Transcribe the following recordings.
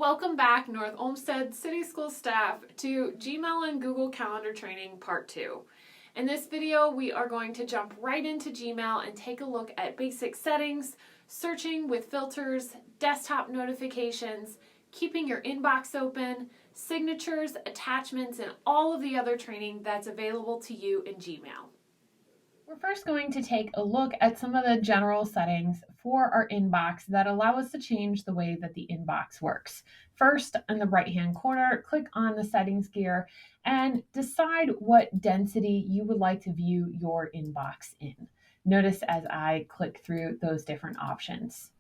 Welcome back, North Olmsted City School staff, to Gmail and Google Calendar Training Part 2. In this video, we are going to jump right into Gmail and take a look at basic settings, searching with filters, desktop notifications, keeping your inbox open, signatures, attachments, and all of the other training that's available to you in Gmail. We're first going to take a look at some of the general settings for our inbox that allow us to change the way that the inbox works. First, in the right-hand corner, click on the settings gear and decide what density you would like to view your inbox in. Notice as I click through those different options.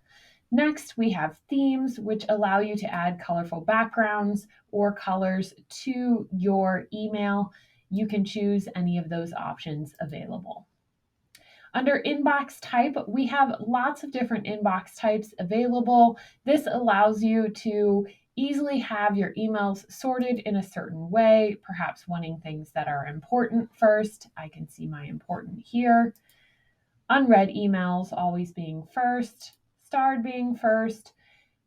Next, we have themes, which allow you to add colorful backgrounds or colors to your email. You can choose any of those options available. Under inbox type, we have lots of different inbox types available. This allows you to easily have your emails sorted in a certain way, perhaps wanting things that are important first. I can see my important here. Unread emails always being first, starred being first,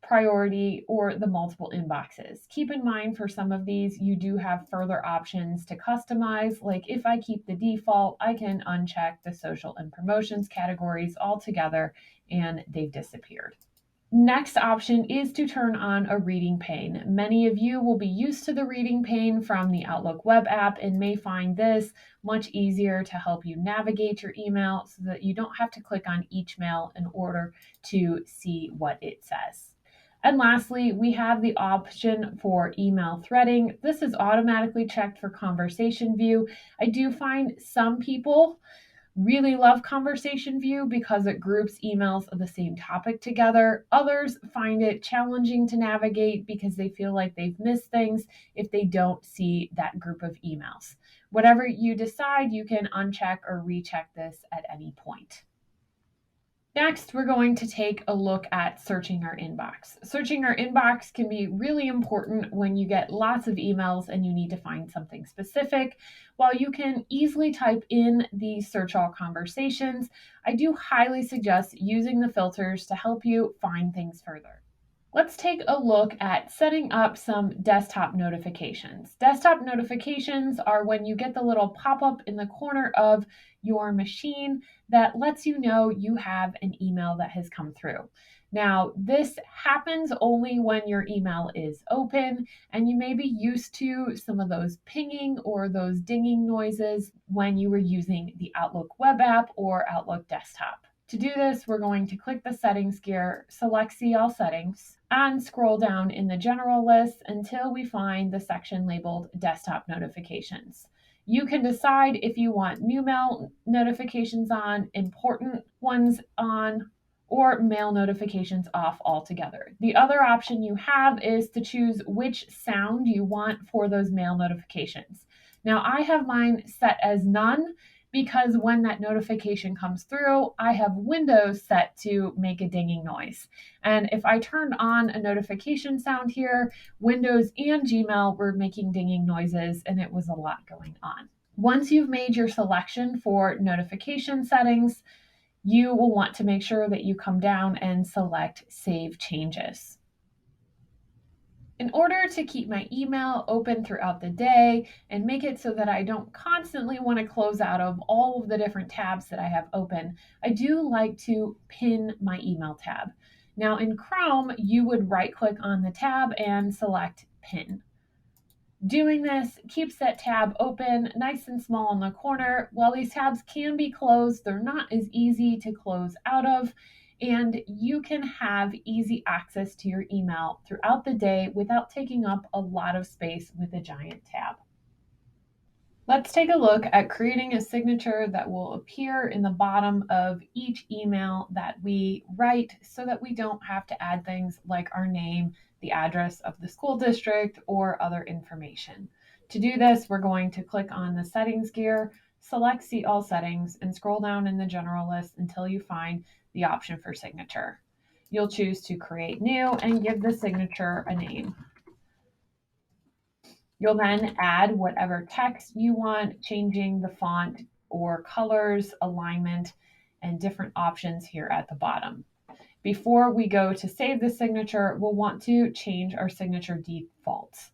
priority, or the multiple inboxes. Keep in mind for some of these, you do have further options to customize. Like if I keep the default, I can uncheck the social and promotions categories altogether and they've disappeared. Next option is to turn on a reading pane. Many of you will be used to the reading pane from the Outlook web app and may find this much easier to help you navigate your email so that you don't have to click on each mail in order to see what it says. And lastly, we have the option for email threading. This is automatically checked for conversation view. I do find some people really love conversation view because it groups emails of the same topic together. Others find it challenging to navigate because they feel like they've missed things if they don't see that group of emails. Whatever you decide, you can uncheck or recheck this at any point. Next, we're going to take a look at searching our inbox. Searching our inbox can be really important when you get lots of emails and you need to find something specific. While you can easily type in the search all conversations, I do highly suggest using the filters to help you find things further. Let's take a look at setting up some desktop notifications. Desktop notifications are when you get the little pop-up in the corner of your machine that lets you know you have an email that has come through. Now, this happens only when your email is open, and you may be used to some of those pinging or those dinging noises when you were using the Outlook web app or Outlook desktop. To do this, we're going to click the settings gear, select See All Settings, and scroll down in the general list until we find the section labeled Desktop Notifications. You can decide if you want new mail notifications on, important ones on, or mail notifications off altogether. The other option you have is to choose which sound you want for those mail notifications. Now, I have mine set as none, because when that notification comes through, I have Windows set to make a dinging noise. And if I turned on a notification sound here, Windows and Gmail were making dinging noises, and it was a lot going on. Once you've made your selection for notification settings, you will want to make sure that you come down and select Save Changes. In order to keep my email open throughout the day and make it so that I don't constantly want to close out of all of the different tabs that I have open, I do like to pin my email tab. Now in Chrome, you would right-click on the tab and select Pin. Doing this keeps that tab open nice and small in the corner. While these tabs can be closed, they're not as easy to close out of, and you can have easy access to your email throughout the day without taking up a lot of space with a giant tab. Let's take a look at creating a signature that will appear in the bottom of each email that we write so that we don't have to add things like our name, the address of the school district, or other information. To do this, we're going to click on the settings gear, select See All Settings, and scroll down in the general list until you find the option for signature. You'll choose to create new and give the signature a name. You'll then add whatever text you want, changing the font or colors, alignment, and different options here at the bottom. Before we go to save the signature, we'll want to change our signature defaults.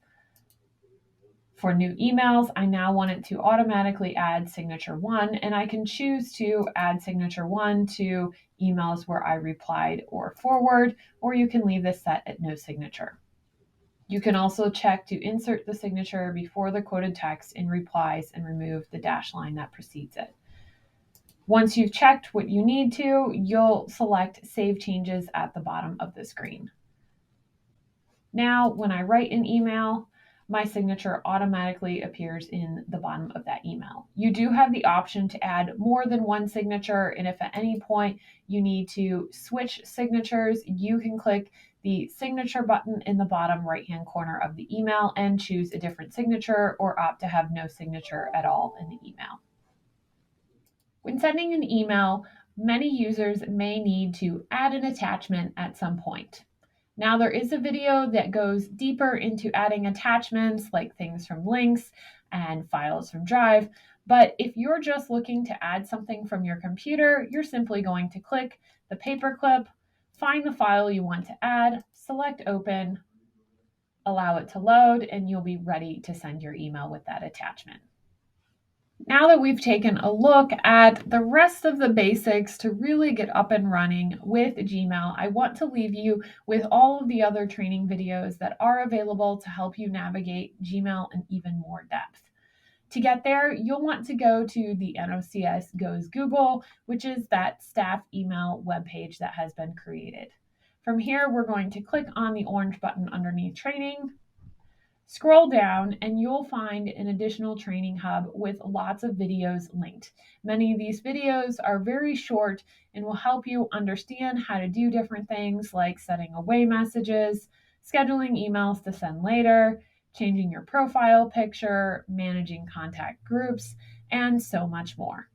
For new emails, I now want it to automatically add signature 1, and I can choose to add signature 1 to emails where I replied or forward, or you can leave this set at no signature. You can also check to insert the signature before the quoted text in replies and remove the dash line that precedes it. Once you've checked what you need to, you'll select Save Changes at the bottom of the screen. Now, when I write an email, my signature automatically appears in the bottom of that email. You do have the option to add more than one signature, and if at any point you need to switch signatures, you can click the signature button in the bottom right-hand corner of the email and choose a different signature, or opt to have no signature at all in the email. When sending an email, many users may need to add an attachment at some point. Now, there is a video that goes deeper into adding attachments like things from links and files from Drive, but if you're just looking to add something from your computer, you're simply going to click the paperclip, find the file you want to add, select Open, allow it to load, and you'll be ready to send your email with that attachment. Now that we've taken a look at the rest of the basics to really get up and running with Gmail, I want to leave you with all of the other training videos that are available to help you navigate Gmail in even more depth. To get there, you'll want to go to the NOCS Goes Google, which is that staff email webpage that has been created. From here, we're going to click on the orange button underneath Training. Scroll down and you'll find an additional training hub with lots of videos linked. Many of these videos are very short and will help you understand how to do different things like setting away messages, scheduling emails to send later, changing your profile picture, managing contact groups, and so much more.